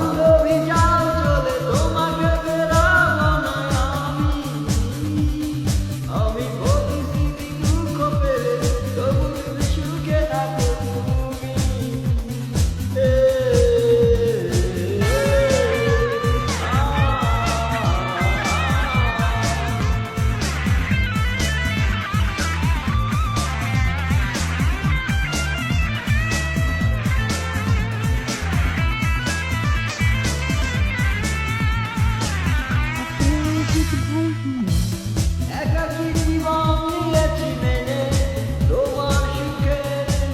বান্ধবী যাও চলে তোমাকে ফেরাবো না আমি প্রতিশ্রুতি দুঃখ পেলে তবু তুমি সুখে থাকো তুমি একাকী জীবন নিয়েছি মেনে তোমার সুখে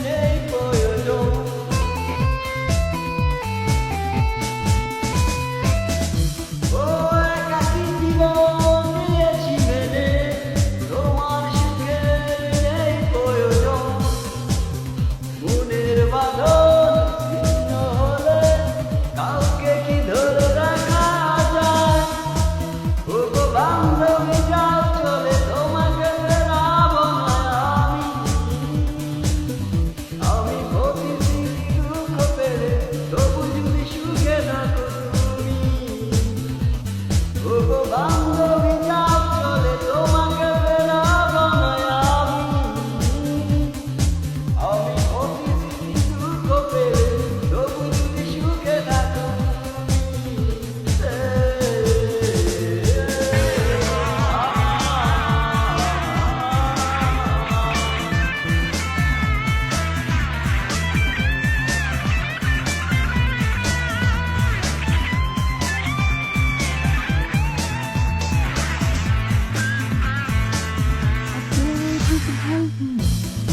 নেই প্রয়োজন ও একাকী জীবন নিয়েছি মেনে তোমার সুখে নেই প্রয়োজন মনের বাঁধন ছিন্ন হলে কাউকে কি ধরে রাখা যায় ও গো বান্ধবী যাও চলে তোমাকে ফেরাবো না আমি প্রতিশ্রুতি দুঃখ পেলে তবু যদি সুখে থাকো তুমি ও গো বান্ধবী যাও চলে তোমাকে ফেরাবো না আমি প্রতিশ্রুতি দুঃখ পেলে তবু যদি সুখে থাকো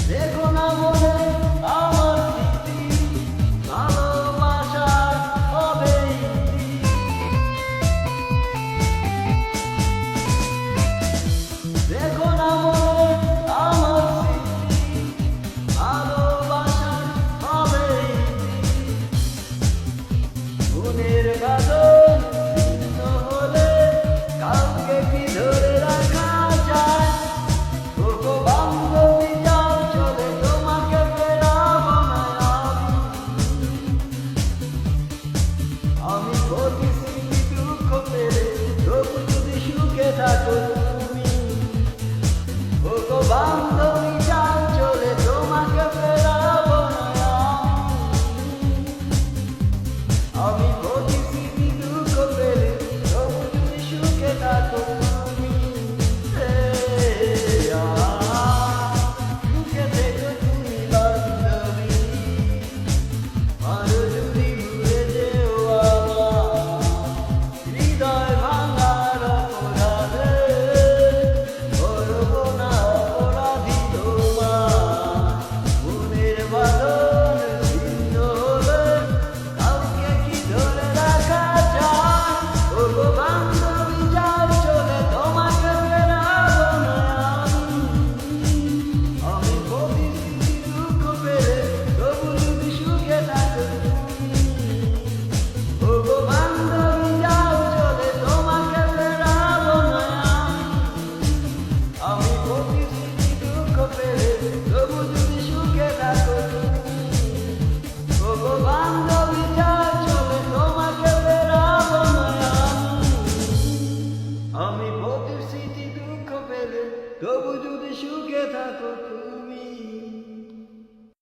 দেখো না মনে আমার স্মৃতি ভালোবাসার হবে দেখো না মনে আমার স্মৃতি ভালোবাসার হবে মনের বাঁধন ছিন্ন হলে কাউকে কি ধরে রাখা যায় ও গো বান্ধবী যাও চলে তোমাকে ফেরাবো না আমি